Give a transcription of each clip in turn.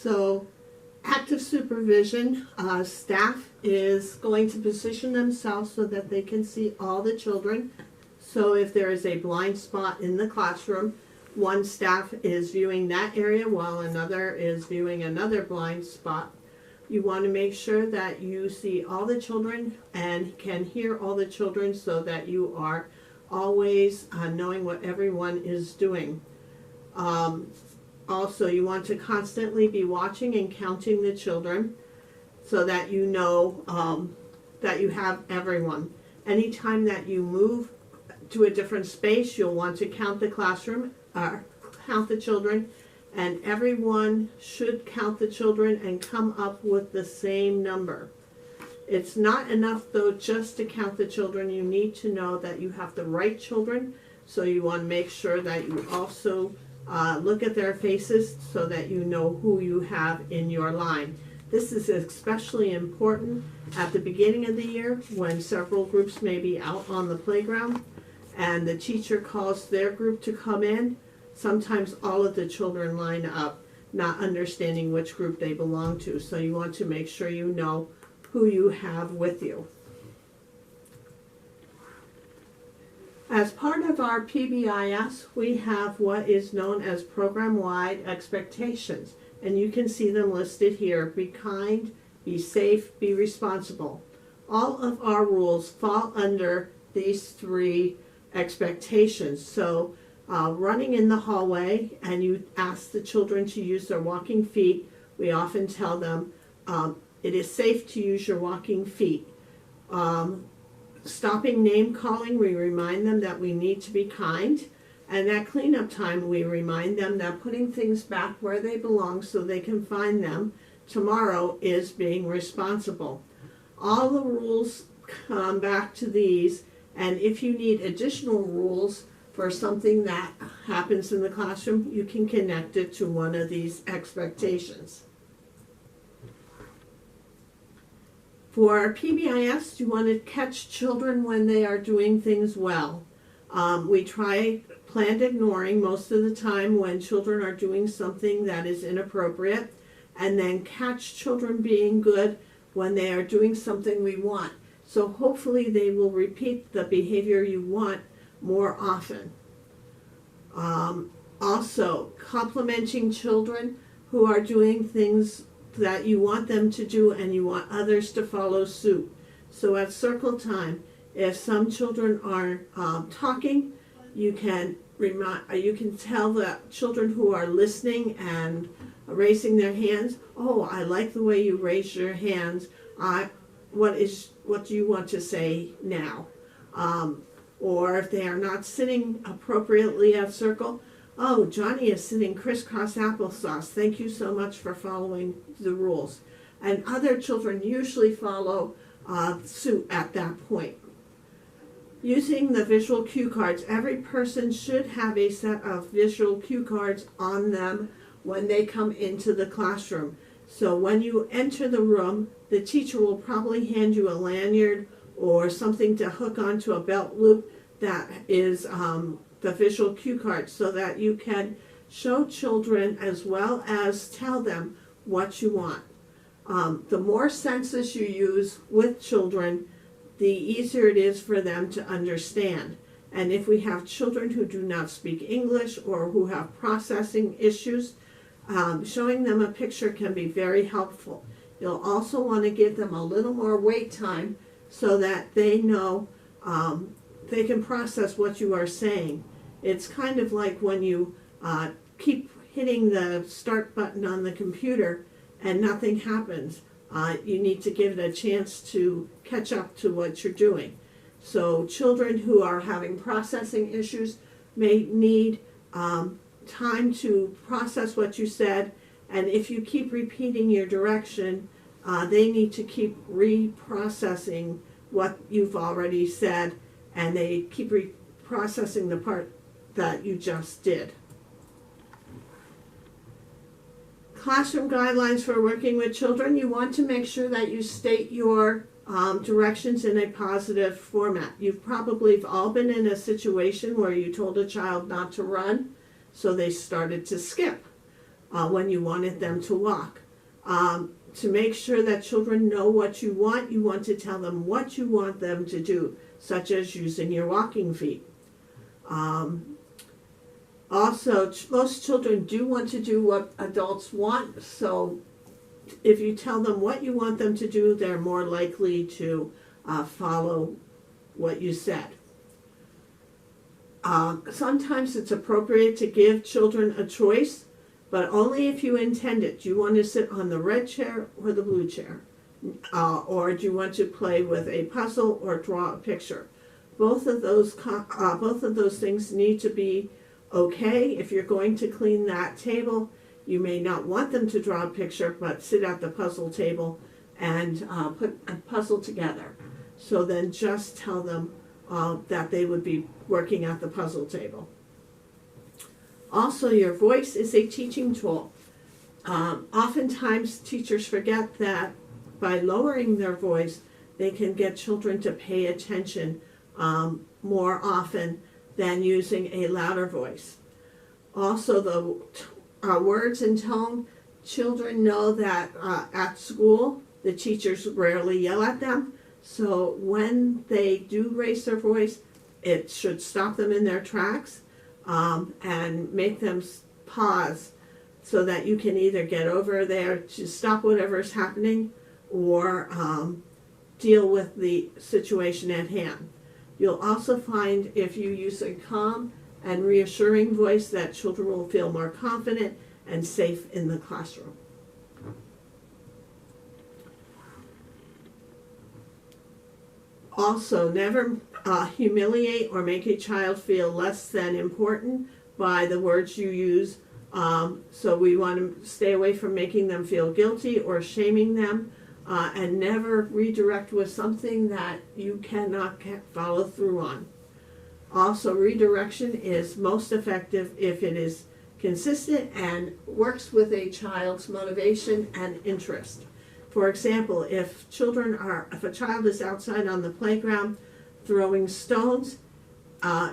So active supervision, staff is going to position themselves so that they can see all the children. So if there is a blind spot in the classroom, one staff is viewing that area while another is viewing another blind spot. You want to make sure that you see all the children and can hear all the children so that you are always knowing what everyone is doing. Also, you want to constantly be watching and counting the children so that you know that you have everyone. Anytime that you move to a different space, you'll want to count the classroom, count the children, and everyone should count the children and come up with the same number. It's not enough though just to count the children. You need to know that you have the right children, so you want to make sure that you also look at their faces so that you know who you have in your line. This is especially important at the beginning of the year when several groups may be out on the playground and the teacher calls their group to come in. Sometimes all of the children line up, not understanding which group they belong to. So you want to make sure you know who you have with you. As part of our PBIS, we have what is known as program-wide expectations, and you can see them listed here. Be kind, be safe, be responsible. All of our rules fall under these three expectations. So running in the hallway and you ask the children to use their walking feet, we often tell them it is safe to use your walking feet. Stopping name calling, we remind them that we need to be kind. And at cleanup time, we remind them that putting things back where they belong so they can find them tomorrow is being responsible. All the rules come back to these, and if you need additional rules for something that happens in the classroom, you can connect it to one of these expectations. For PBIS, you want to catch children when they are doing things well. We try planned ignoring most of the time when children are doing something that is inappropriate, and then catch children being good when they are doing something we want. So hopefully they will repeat the behavior you want more often. Also, complimenting children who are doing things that you want them to do and you want others to follow suit. So at circle time, if some children are talking, you can tell the children who are listening and raising their hands, oh, I like the way you raise your hands. What do you want to say now? Or if they are not sitting appropriately at circle, oh, Johnny is sitting crisscross applesauce. Thank you so much for following the rules. And other children usually follow suit at that point. Using the visual cue cards, every person should have a set of visual cue cards on them when they come into the classroom. So when you enter the room, the teacher will probably hand you a lanyard or something to hook onto a belt loop that is the visual cue card, so that you can show children as well as tell them what you want. The more senses you use with children, the easier it is for them to understand. And if we have children who do not speak English or who have processing issues, showing them a picture can be very helpful. You'll also want to give them a little more wait time so that they know they can process what you are saying. It's kind of like when you keep hitting the start button on the computer and nothing happens. You need to give it a chance to catch up to what you're doing. So children who are having processing issues may need time to process what you said, and if you keep repeating your direction, they need to keep reprocessing what you've already said, and they keep reprocessing the part that you just did. Classroom guidelines for working with children. You want to make sure that you state your directions in a positive format. You've probably all been in a situation where you told a child not to run, so they started to skip. when you wanted them to walk. To make sure that children know what you want to tell them what you want them to do, such as using your walking feet. Also, most children do want to do what adults want, so if you tell them what you want them to do, they're more likely to follow what you said. Sometimes it's appropriate to give children a choice, but only if you intend it. Do you want to sit on the red chair or the blue chair? Or do you want to play with a puzzle or draw a picture? Both of those things need to be okay. If you're going to clean that table, you may not want them to draw a picture, but sit at the puzzle table and put a puzzle together. So then just tell them that they would be working at the puzzle table. Also, your voice is a teaching tool. Oftentimes teachers forget that by lowering their voice, they can get children to pay attention more often than using a louder voice. Also, the words and tone, children know that at school, the teachers rarely yell at them. So when they do raise their voice, it should stop them in their tracks and make them pause so that you can either get over there to stop whatever's happening or deal with the situation at hand. You'll also find if you use a calm and reassuring voice that children will feel more confident and safe in the classroom. Also, never humiliate or make a child feel less than important by the words you use. So we want to stay away from making them feel guilty or shaming them, and never redirect with something that you cannot follow through on. Also, redirection is most effective if it is consistent and works with a child's motivation and interest. For example, if a child is outside on the playground throwing stones,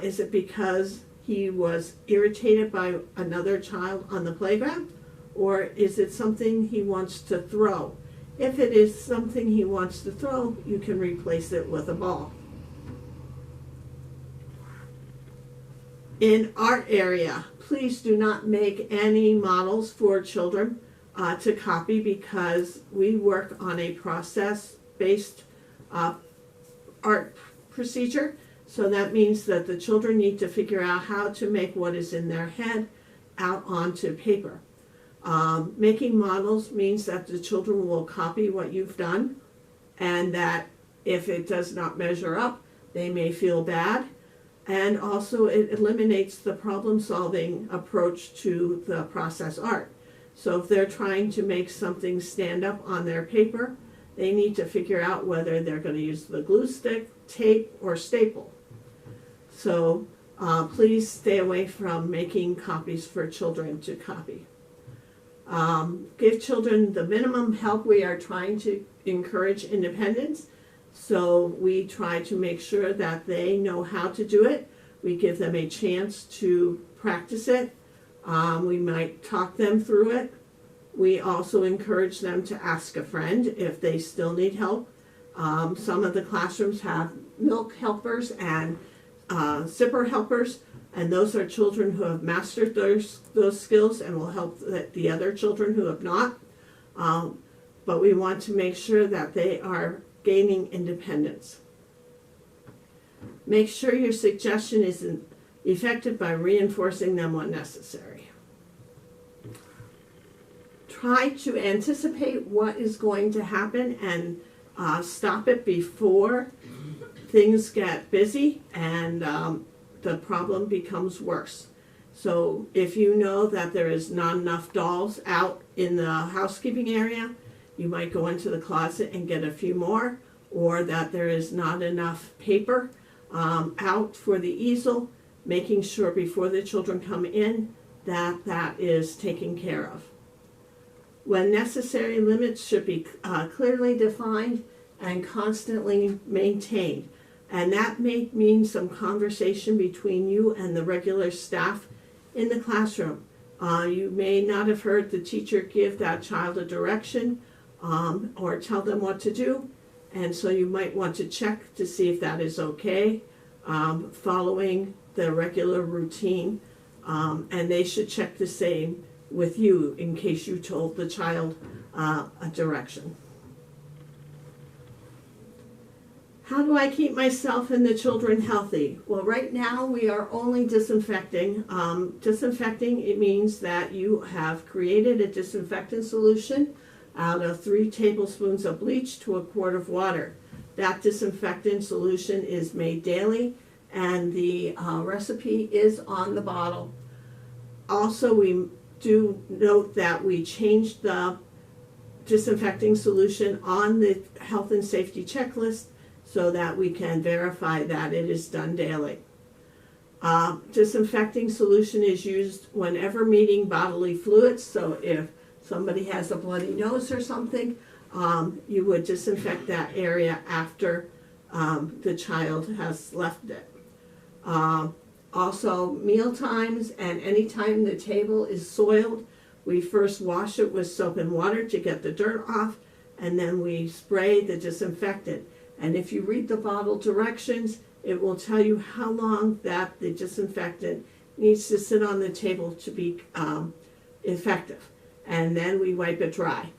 is it because he was irritated by another child on the playground? Or is it something he wants to throw? If it is something he wants to throw, you can replace it with a ball. In art area, please do not make any models for children to copy, because we work on a process-based art procedure. So that means that the children need to figure out how to make what is in their head out onto paper. Making models means that the children will copy what you've done, and that if it does not measure up, they may feel bad. And also it eliminates the problem-solving approach to the process art. So if they're trying to make something stand up on their paper, they need to figure out whether they're going to use the glue stick, tape, or staple. So please stay away from making copies for children to copy. Give children the minimum help. We are trying to encourage independence. So we try to make sure that they know how to do it. We give them a chance to practice it. We might talk them through it. We also encourage them to ask a friend if they still need help. Some of the classrooms have milk helpers and zipper helpers, and those are children who have mastered those skills and will help the other children who have not. But we want to make sure that they are gaining independence. Make sure your suggestion is effective by reinforcing them when necessary. Try to anticipate what is going to happen and stop it before things get busy and the problem becomes worse. So if you know that there is not enough dolls out in the housekeeping area, you might go into the closet and get a few more, or that there is not enough paper out for the easel, making sure before the children come in that that is taken care of. When necessary, limits should be clearly defined and constantly maintained. And that may mean some conversation between you and the regular staff in the classroom. You may not have heard the teacher give that child a direction or tell them what to do, and so you might want to check to see if that is okay, following the regular routine, and they should check the same with you in case you told the child a direction. How do I keep myself and the children healthy? Well, right now we are only disinfecting. Disinfecting, it means that you have created a disinfectant solution out of 3 tablespoons of bleach to a quart of water. That disinfectant solution is made daily, and the recipe is on the bottle. Also, we do note that we changed the disinfecting solution on the health and safety checklist so that we can verify that it is done daily. Disinfecting solution is used whenever meeting bodily fluids, so if somebody has a bloody nose or something, you would disinfect that area after the child has left it. Also, meal times and any time the table is soiled, we first wash it with soap and water to get the dirt off, and then we spray the disinfectant. And if you read the bottle directions, it will tell you how long that the disinfectant needs to sit on the table to be effective. And then we wipe it dry.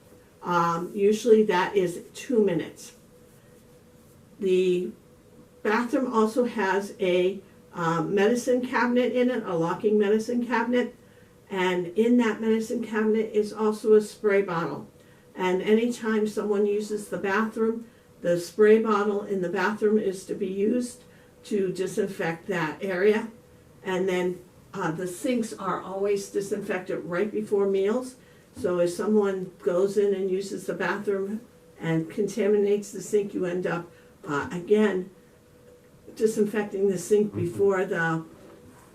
Usually that is 2 minutes. The bathroom also has a medicine cabinet in it, a locking medicine cabinet. And in that medicine cabinet is also a spray bottle. And anytime someone uses the bathroom, the spray bottle in the bathroom is to be used to disinfect that area. And then the sinks are always disinfected right before meals. So if someone goes in and uses the bathroom and contaminates the sink, you end up, again, disinfecting the sink before the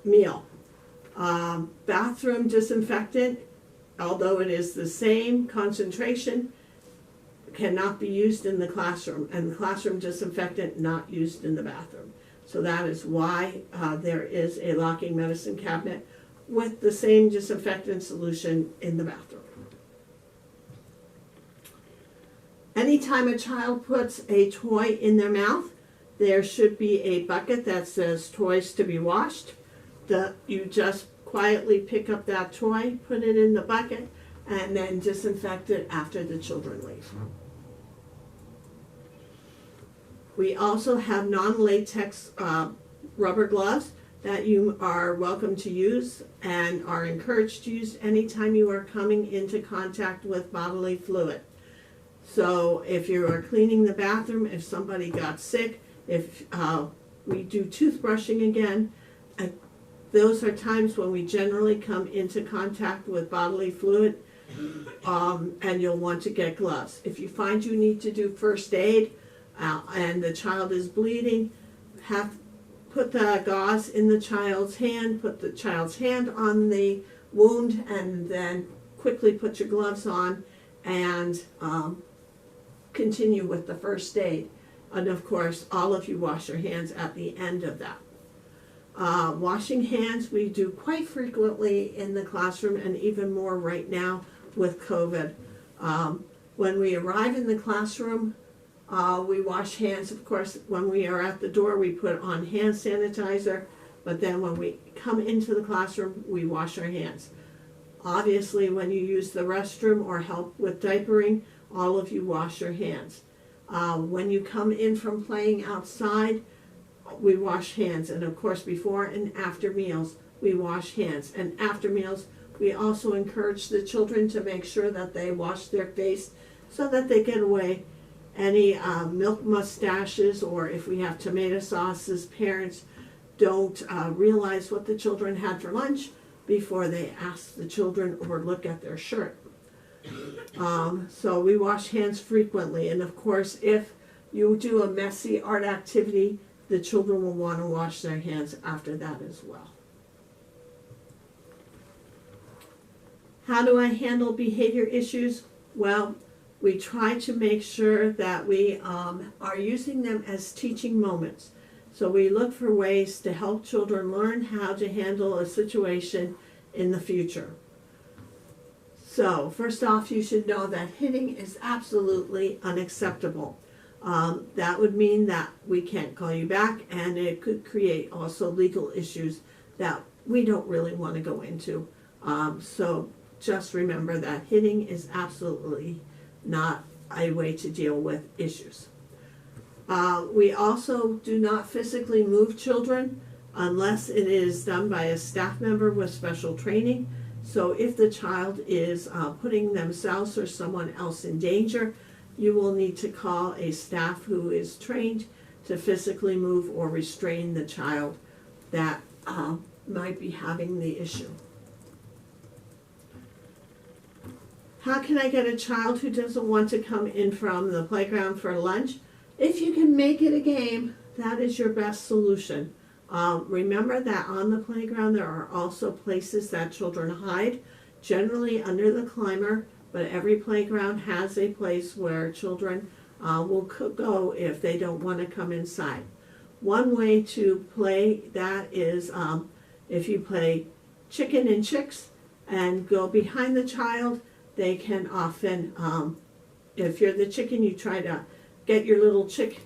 meal. Bathroom disinfectant, although it is the same concentration, cannot be used in the classroom, and the classroom disinfectant not used in the bathroom. So that is why there is a locking medicine cabinet with the same disinfectant solution in the bathroom. Anytime a child puts a toy in their mouth, there should be a bucket that says toys to be washed. You just quietly pick up that toy, put it in the bucket, and then disinfect it after the children leave. We also have non-latex rubber gloves that you are welcome to use and are encouraged to use anytime you are coming into contact with bodily fluid. So if you are cleaning the bathroom, if somebody got sick, if we do toothbrushing again, those are times when we generally come into contact with bodily fluid, and you'll want to get gloves. If you find you need to do first aid and the child is bleeding, put the gauze in the child's hand, put the child's hand on the wound, and then quickly put your gloves on and continue with the first aid. And of course, all of you wash your hands at the end of that. Washing hands we do quite frequently in the classroom, and even more right now with COVID. When we arrive in the classroom, we wash hands. Of course, when we are at the door, we put on hand sanitizer, but then when we come into the classroom, we wash our hands. Obviously, when you use the restroom or help with diapering, all of you wash your hands. When you come in from playing outside, we wash hands. And of course, before and after meals, we wash hands. And after meals, we also encourage the children to make sure that they wash their face so that they get away any milk mustaches, or if we have tomato sauces, parents don't realize what the children had for lunch before they ask the children or look at their shirt. So we wash hands frequently, and of course if you do a messy art activity, the children will want to wash their hands after that as well. How do I handle behavior issues? Well, we try to make sure that we are using them as teaching moments. So we look for ways to help children learn how to handle a situation in the future. So first off, you should know that hitting is absolutely unacceptable. That would mean that we can't call you back, and it could create also legal issues that we don't really want to go into. So just remember that hitting is absolutely not a way to deal with issues. We also do not physically move children unless it is done by a staff member with special training. So if the child is putting themselves or someone else in danger, you will need to call a staff who is trained to physically move or restrain the child that might be having the issue. How can I get a child who doesn't want to come in from the playground for lunch? If you can make it a game, that is your best solution. Remember that on the playground there are also places that children hide, generally under the climber, but every playground has a place where children will go if they don't want to come inside. One way to play that is if you play chicken and chicks and go behind the child, they can often, if you're the chicken, you try to get your little chick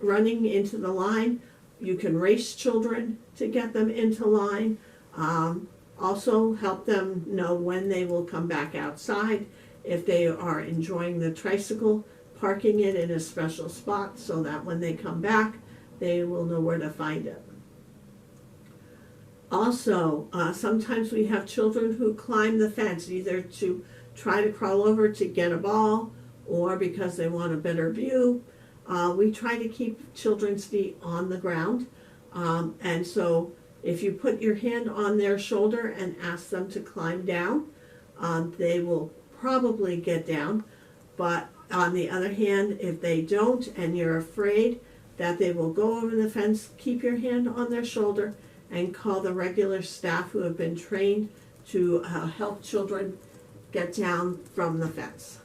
running into the line. You can race children to get them into line. Also help them know when they will come back outside. If they are enjoying the tricycle, parking it in a special spot so that when they come back, they will know where to find it. Also, sometimes we have children who climb the fence either to try to crawl over to get a ball or because they want a better view. We try to keep children's feet on the ground. And so if you put your hand on their shoulder and ask them to climb down, they will probably get down. But on the other hand, if they don't and you're afraid that they will go over the fence, keep your hand on their shoulder and call the regular staff who have been trained to help children get down from the fence.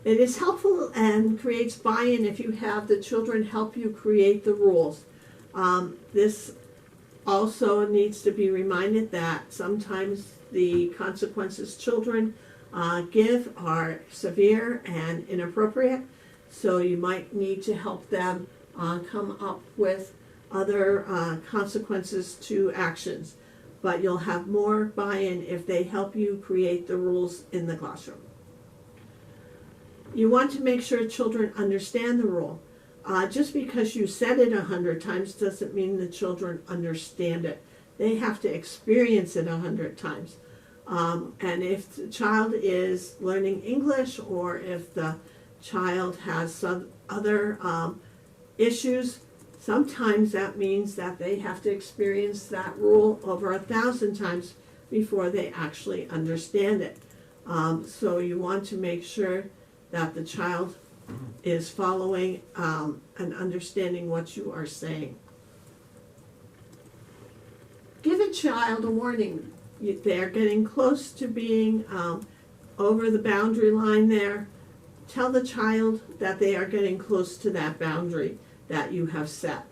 It is helpful and creates buy-in if you have the children help you create the rules. This also needs to be reminded that sometimes the consequences children give are severe and inappropriate, so you might need to help them come up with other consequences to actions. But you'll have more buy-in if they help you create the rules in the classroom. You want to make sure children understand the rule. Just because you said it 100 times doesn't mean the children understand it. They have to experience it 100 times. And if the child is learning English or if the child has some other issues, sometimes that means that they have to experience that rule over 1,000 times before they actually understand it. So you want to make sure that the child is following and understanding what you are saying. Give a child a warning. They're getting close to being over the boundary line there. Tell the child that they are getting close to that boundary that you have set.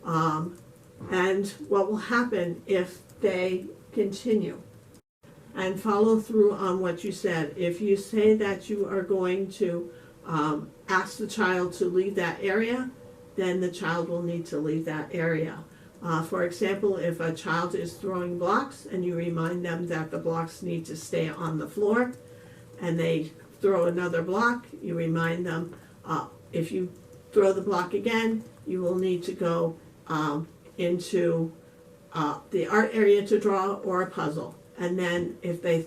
And what will happen if they continue and follow through on what you said. If you say that you are going to ask the child to leave that area, then the child will need to leave that area. For example, if a child is throwing blocks and you remind them that the blocks need to stay on the floor and they throw another block, you remind them if you throw the block again, you will need to go into the art area to draw or a puzzle. And then if they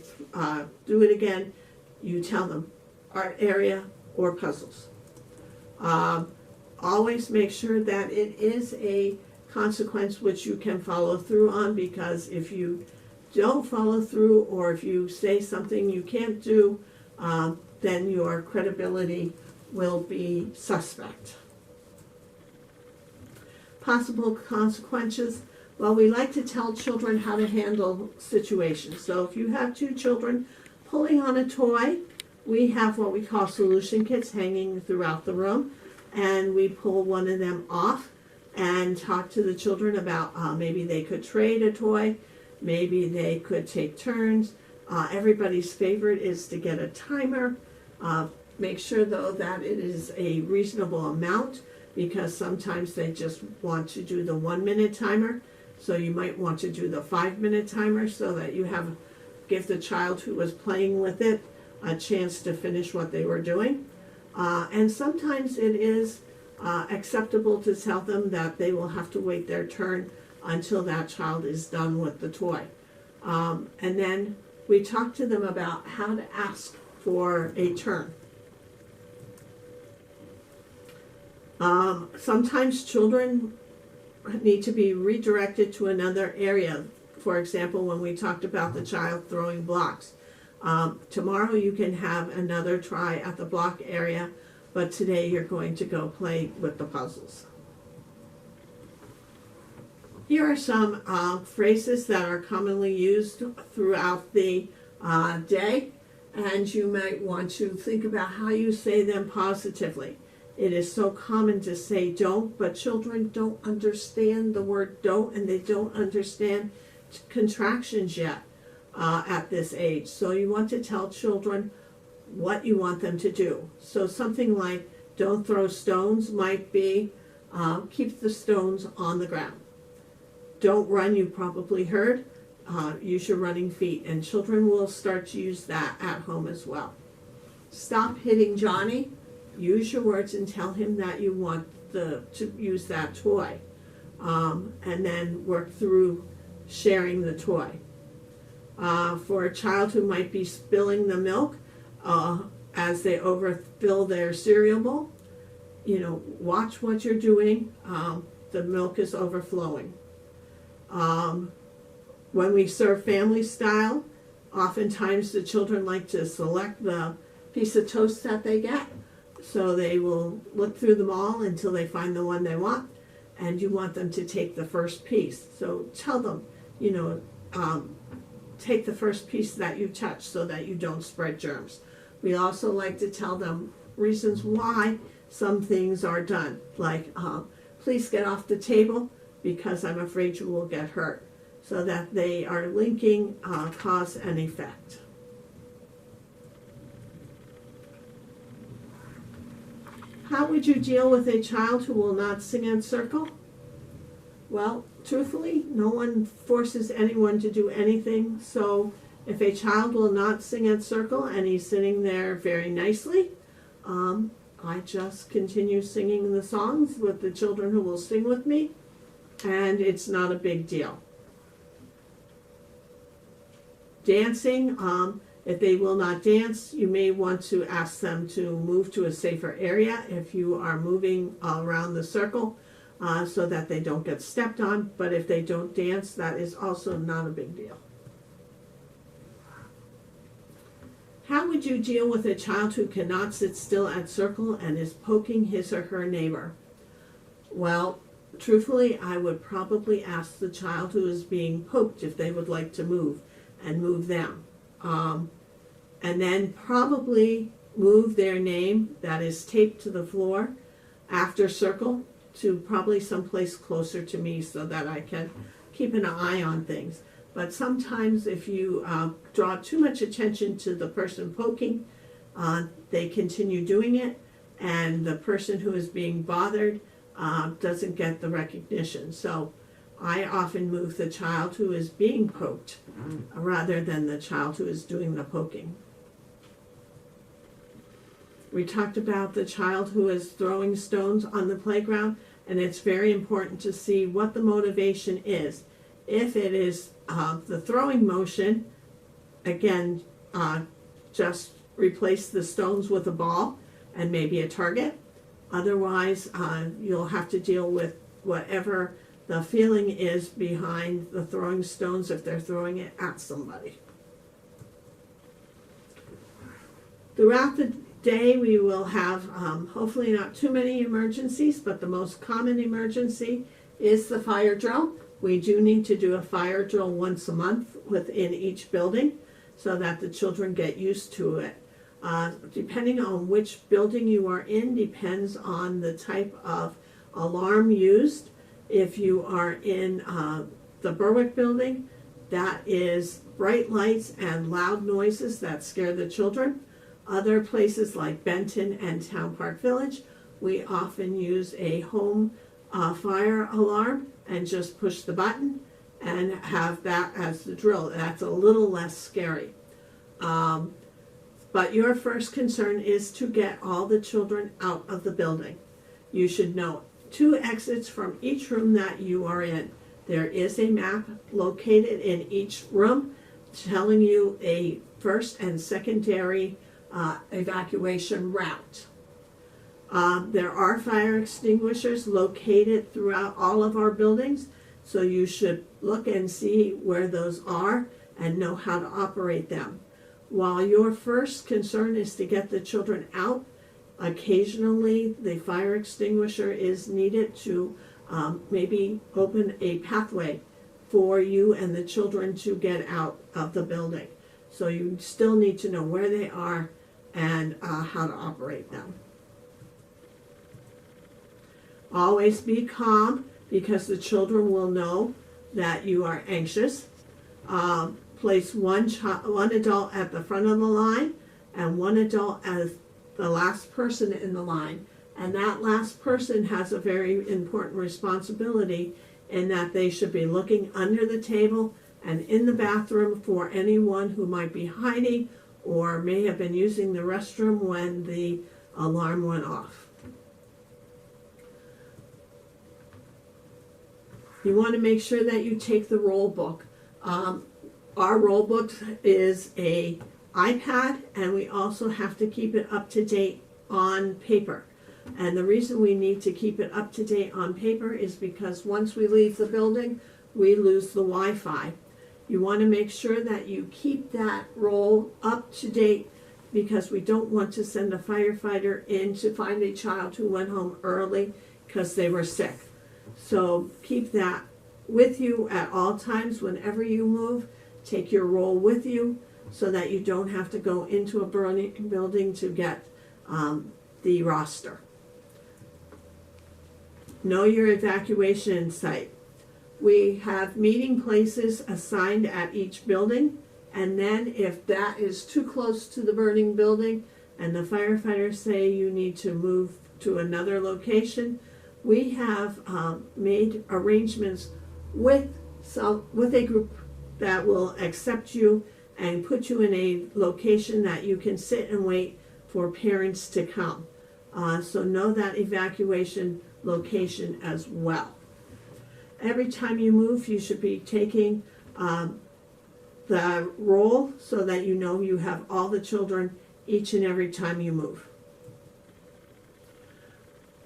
do it again, you tell them art area or puzzles. Always make sure that it is a consequence which you can follow through on, because if you don't follow through or if you say something you can't do, then your credibility will be suspect. Possible consequences. Well, we like to tell children how to handle situations. So if you have two children pulling on a toy, we have what we call solution kits hanging throughout the room, and we pull one of them off and talk to the children about maybe they could trade a toy. Maybe they could take turns. Everybody's favorite is to get a timer. Make sure though that it is a reasonable amount, because sometimes they just want to do the 1 minute timer. So you might want to do the 5 minute timer so that you give the child who was playing with it a chance to finish what they were doing. And sometimes it is acceptable to tell them that they will have to wait their turn until that child is done with the toy. And then we talk to them about how to ask for a turn. Sometimes children need to be redirected to another area. For example, when we talked about the child throwing blocks. Tomorrow you can have another try at the block area, but today you're going to go play with the puzzles. Here are some phrases that are commonly used throughout the day, and you might want to think about how you say them positively. It is so common to say don't, but children don't understand the word don't, and they don't understand contractions yet at this age. So you want to tell children what you want them to do. So something like don't throw stones might be keep the stones on the ground. Don't run, you probably heard. Use your running feet, and children will start to use that at home as well. Stop hitting Johnny. Use your words and tell him that you want to use that toy, and then work through sharing the toy. For a child who might be spilling the milk as they overfill their cereal bowl, watch what you're doing. The milk is overflowing. When we serve family style, oftentimes the children like to select the piece of toast that they get. So they will look through them all until they find the one they want, and you want them to take the first piece. So tell them, take the first piece that you touch so that you don't spread germs. We also like to tell them reasons why some things are done, like please get off the table because I'm afraid you will get hurt, so that they are linking cause and effect. How would you deal with a child who will not sing in circle? Well, truthfully, no one forces anyone to do anything. So if a child will not sing in circle and he's sitting there very nicely, I just continue singing the songs with the children who will sing with me, and it's not a big deal. Dancing, if they will not dance, you may want to ask them to move to a safer area if you are moving around the circle so that they don't get stepped on. But if they don't dance, that is also not a big deal. How would you deal with a child who cannot sit still at circle and is poking his or her neighbor? Well, truthfully, I would probably ask the child who is being poked if they would like to move, and move them. And then probably move their name that is taped to the floor after circle to probably someplace closer to me so that I can keep an eye on things. But sometimes if you draw too much attention to the person poking, they continue doing it, and the person who is being bothered doesn't get the recognition. So I often move the child who is being poked rather than the child who is doing the poking. We talked about the child who is throwing stones on the playground, and it's very important to see what the motivation is. If it is the throwing motion, again, just replace the stones with a ball and maybe a target. Otherwise, you'll have to deal with whatever the feeling is behind the throwing stones if they're throwing it at somebody. Throughout the day, we will have hopefully not too many emergencies, but the most common emergency is the fire drill. We do need to do a fire drill once a month within each building so that the children get used to it. Depending on which building you are in depends on the type of alarm used. If you are in the Berwick building, That is bright lights and loud noises that scare the children. Other places like Benton and Town Park Village, we often use a home fire alarm and just push the button and have that as the drill. That's a little less scary. But your first concern is to get all the children out of the building. You should know 2 exits from each room that you are in. There is a map located in each room telling you a first and secondary evacuation route. There are fire extinguishers located throughout all of our buildings, so you should look and see where those are and know how to operate them. While your first concern is to get the children out, occasionally the fire extinguisher is needed to maybe open a pathway for you and the children to get out of the building. So you still need to know where they are and how to operate them. Always be calm, because the children will know that you are anxious. Place one adult at the front of the line and one adult as the last person in the line. And that last person has a very important responsibility in that they should be looking under the table and in the bathroom for anyone who might be hiding or may have been using the restroom when the alarm went off. You want to make sure that you take the roll book. Our roll book is a iPad, and we also have to keep it up to date on paper. And the reason we need to keep it up to date on paper is because once we leave the building, we lose the Wi-Fi. You want to make sure that you keep that roll up to date, because we don't want to send a firefighter in to find a child who went home early because they were sick. So keep that with you at all times. Whenever you move, take your roll with you so that you don't have to go into a burning building to get the roster. Know your evacuation site. We have meeting places assigned at each building, and then if that is too close to the burning building and the firefighters say you need to move to another location, we have made arrangements with a group that will accept you and put you in a location that you can sit and wait for parents to come. So know that evacuation location as well. Every time you move, you should be taking the roll so that you know you have all the children each and every time you move.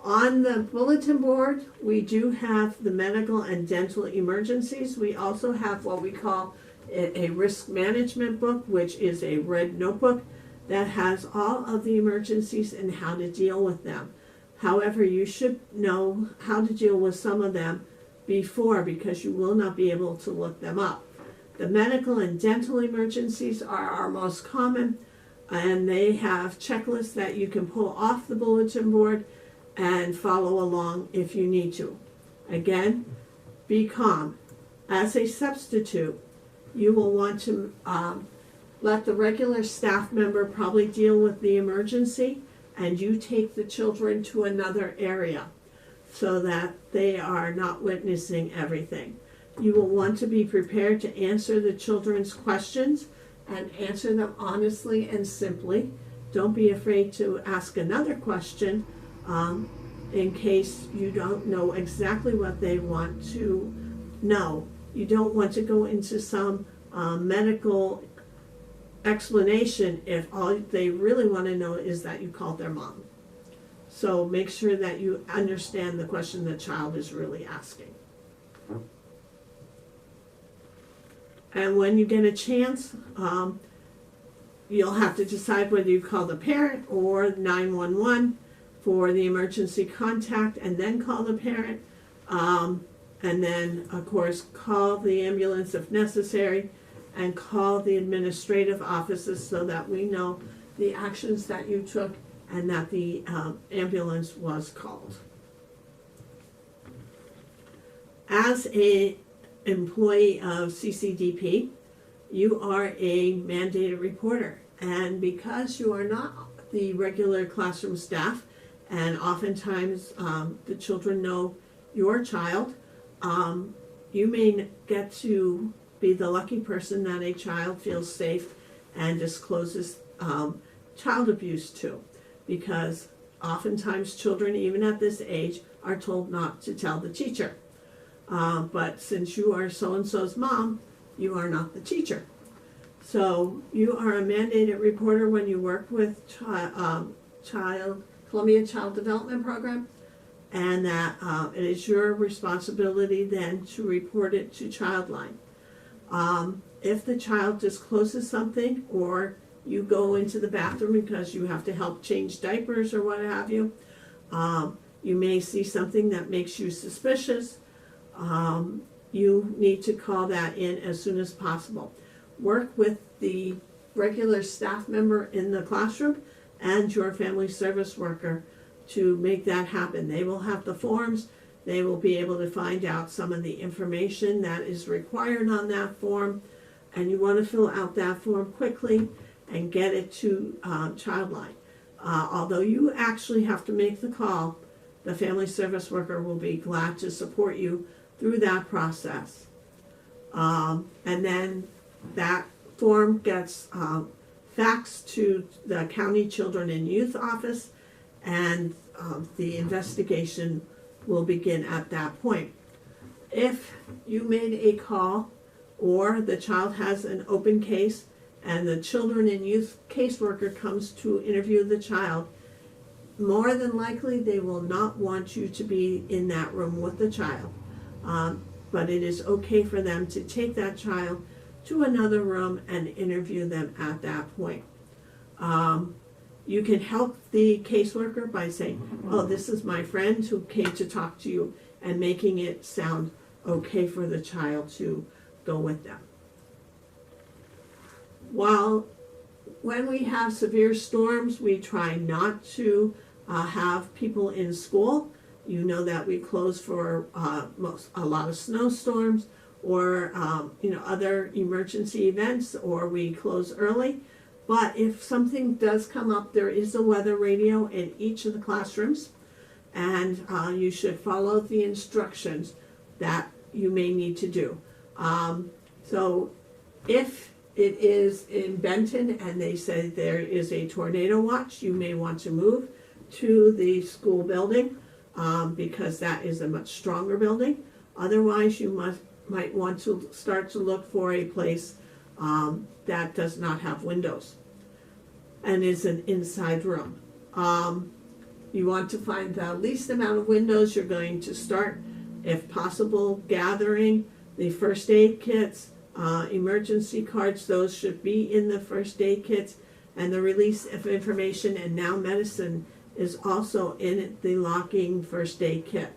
On the bulletin board, we do have the medical and dental emergencies. We also have what we call a risk management book, which is a red notebook that has all of the emergencies and how to deal with them. However, you should know how to deal with some of them before, because you will not be able to look them up. The medical and dental emergencies are our most common, and they have checklists that you can pull off the bulletin board and follow along if you need to. Again, be calm. As a substitute, you will want to let the regular staff member probably deal with the emergency, and you take the children to another area so that they are not witnessing everything. You will want to be prepared to answer the children's questions and answer them honestly and simply. Don't be afraid to ask another question in case you don't know exactly what they want to know. You don't want to go into some medical explanation if all they really want to know is that you called their mom. So make sure that you understand the question the child is really asking. And when you get a chance, you'll have to decide whether you call the parent or 911 for the emergency contact, and then call the parent, and then of course call the ambulance if necessary, and call the administrative offices so that we know the actions that you took and that the ambulance was called. As a employee of CCDP, you are a mandated reporter. And because you are not the regular classroom staff, and oftentimes the children know your child, you may get to be the lucky person that a child feels safe and discloses child abuse to. Because oftentimes children, even at this age, are told not to tell the teacher. But since you are so-and-so's mom, you are not the teacher. So you are a mandated reporter when you work with Columbia Child Development Program, and that it is your responsibility then to report it to Childline. If the child discloses something, or you go into the bathroom because you have to help change diapers or what have you, you may see something that makes you suspicious. You need to call that in as soon as possible. Work with the regular staff member in the classroom and your family service worker to make that happen. They will have the forms. They will be able to find out some of the information that is required on that form, and you want to fill out that form quickly and get it to Childline. Although you actually have to make the call, the family service worker will be glad to support you through that process. And then that form gets faxed to the County Children and Youth Office, and the investigation will begin at that point. If you made a call or the child has an open case and the Children and Youth caseworker comes to interview the child, more than likely they will not want you to be in that room with the child. But it is okay for them to take that child to another room and interview them at that point. You can help the caseworker by saying, oh, this is my friend who came to talk to you, and making it sound okay for the child to go with them. When we have severe storms, we try not to have people in school. You know that we close for a lot of snowstorms, or other emergency events, or we close early. But if something does come up, there is a weather radio in each of the classrooms, and you should follow the instructions that you may need to do. So if it is in Benton and they say there is a tornado watch, you may want to move to the school building because that is a much stronger building. Otherwise, you might want to start to look for a place that does not have windows and is an inside room. You want to find the least amount of windows. You're going to start, if possible, gathering the first aid kits, emergency cards. Those should be in the first aid kits, and the release of information and now medicine is also in the locking first aid kit.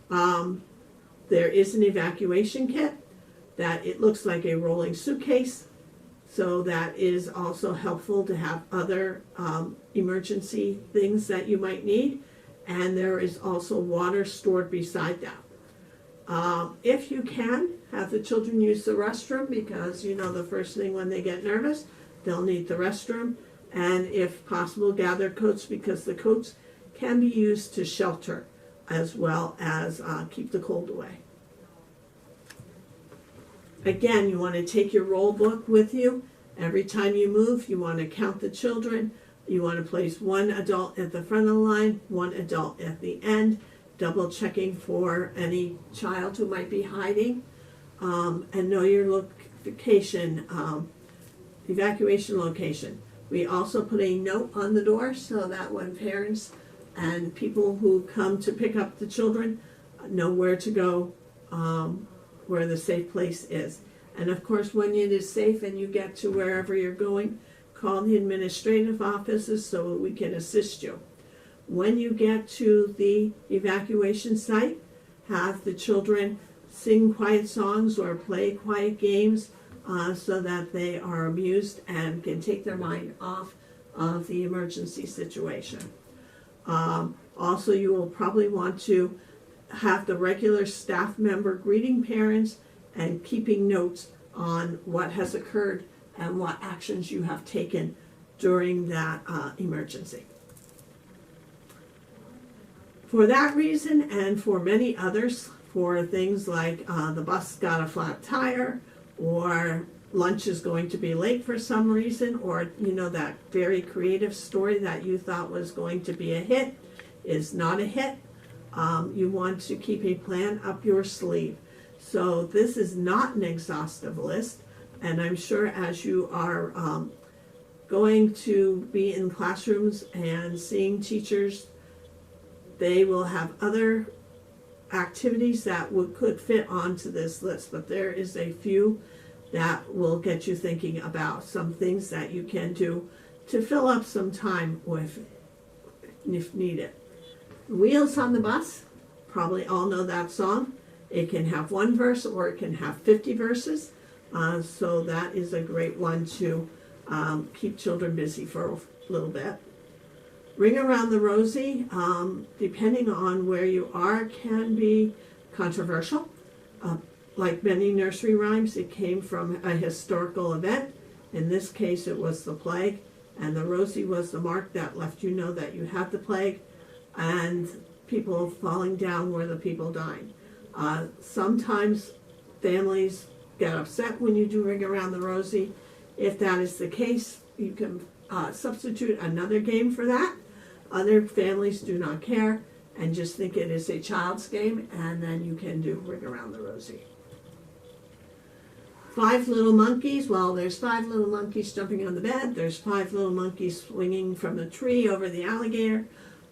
There is an evacuation kit that it looks like a rolling suitcase, so that is also helpful to have other emergency things that you might need, and there is also water stored beside that. If you can, have the children use the restroom, because the first thing when they get nervous, they'll need the restroom, and if possible, gather coats, because the coats can be used to shelter as well as keep the cold away. Again, you want to take your roll book with you. Every time you move, you want to count the children. You want to place one adult at the front of the line, one adult at the end, double checking for any child who might be hiding, and know your location, evacuation location. We also put a note on the door so that when parents and people who come to pick up the children know where to go, where the safe place is. And of course, when it is safe and you get to wherever you're going, call the administrative offices so we can assist you. When you get to the evacuation site, have the children sing quiet songs or play quiet games so that they are amused and can take their mind off of the emergency situation. Also, you will probably want to have the regular staff member greeting parents and keeping notes on what has occurred and what actions you have taken during that emergency. For that reason, and for many others, for things like the bus got a flat tire, or lunch is going to be late for some reason, or that very creative story that you thought was going to be a hit is not a hit, you want to keep a plan up your sleeve. So this is not an exhaustive list, and I'm sure as you are going to be in classrooms and seeing teachers, they will have other activities that could fit onto this list, but there is a few that will get you thinking about some things that you can do to fill up some time with if needed. Wheels on the Bus, probably all know that song. It can have one verse or it can have 50 verses, so that is a great one to keep children busy for a little bit. Ring Around the Rosie, depending on where you are, can be controversial. Like many nursery rhymes, it came from a historical event. In this case, it was the plague, and the Rosie was the mark that left you know that you had the plague, and people falling down were the people dying. Sometimes families get upset when you do Ring Around the Rosie. If that is the case, you can substitute another game for that. Other families do not care and just think it is a child's game, and then you can do Ring Around the Rosie. 5 Little Monkeys, well, there's 5 little monkeys jumping on the bed. There's 5 little monkeys swinging from the tree over the alligator.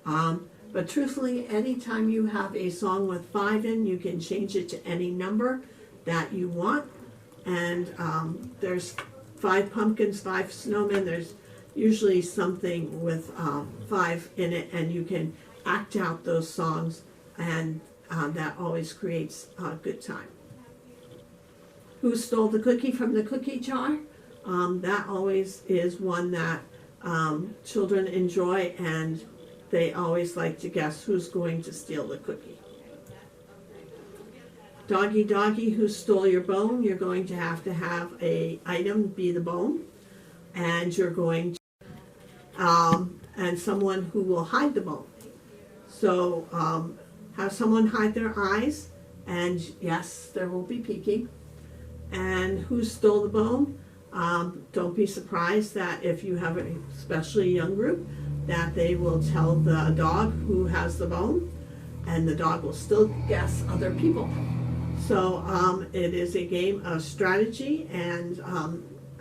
But truthfully, anytime you have a song with 5 in, you can change it to any number that you want. And there's 5 pumpkins, 5 snowmen. There's usually something with 5 in it, and you can act out those songs, and that always creates a good time. Who Stole the Cookie from the Cookie Jar? That always is one that children enjoy, and they always like to guess who's going to steal the cookie. Doggy Doggy, Who Stole Your Bone? You're going to have a item be the bone, and you're going to and someone who will hide the bone. So have someone hide their eyes, and yes, there will be peeking. And who stole the bone? Don't be surprised that if you have a especially young group, that they will tell the dog who has the bone, and the dog will still guess other people. So it is a game of strategy, and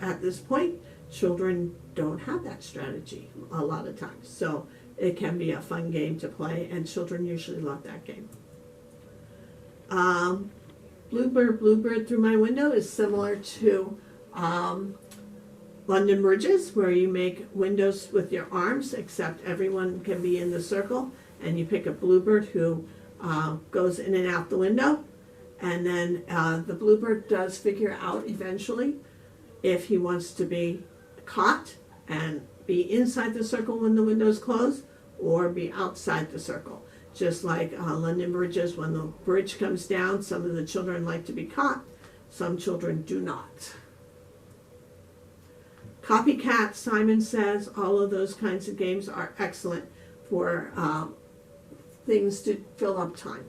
at this point, children don't have that strategy a lot of times. So it can be a fun game to play, and children usually love that game. Bluebird, Bluebird Through My Window is similar to London Bridges, where you make windows with your arms, except everyone can be in the circle, and you pick a bluebird who goes in and out the window, and then the bluebird does figure out eventually if he wants to be caught and be inside the circle when the window's closed, or be outside the circle. Just like London Bridges, when the bridge comes down, some of the children like to be caught, some children do not. Copycat, Simon Says, all of those kinds of games are excellent for things to fill up time.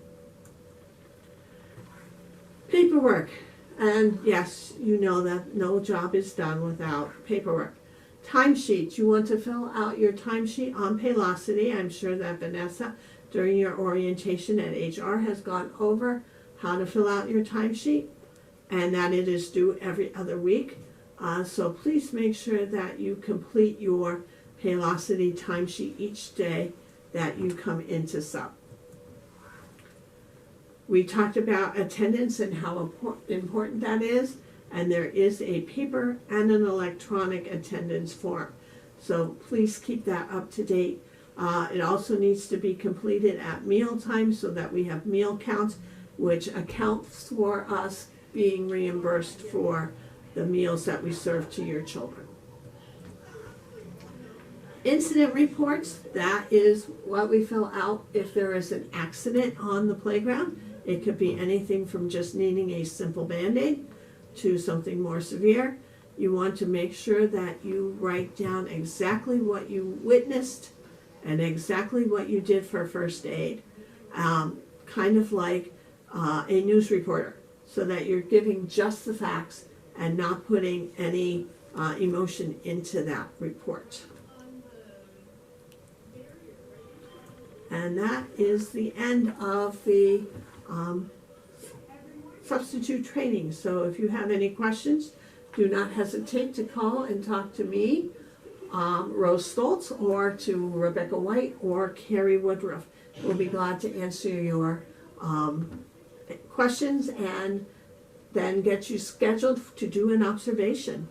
Paperwork, and yes, you know that no job is done without paperwork. Timesheets, you want to fill out your timesheet on Paylocity. I'm sure that Vanessa, during your orientation at HR, has gone over how to fill out your timesheet, and that it is due every other week. So please make sure that you complete your Paylocity timesheet each day that you come into SUP. We talked about attendance and how important that is, and there is a paper and an electronic attendance form. So please keep that up to date. It also needs to be completed at mealtime so that we have meal counts, which accounts for us being reimbursed for the meals that we serve to your children. Incident reports, that is what we fill out if there is an accident on the playground. It could be anything from just needing a simple Band-Aid to something more severe. You want to make sure that you write down exactly what you witnessed and exactly what you did for first aid, kind of like a news reporter, so that you're giving just the facts and not putting any emotion into that report. And that is the end of the substitute training. So if you have any questions, do not hesitate to call and talk to me, Rose Stoltz, or to Rebecca White or Carrie Woodruff. We'll be glad to answer your questions and then get you scheduled to do an observation.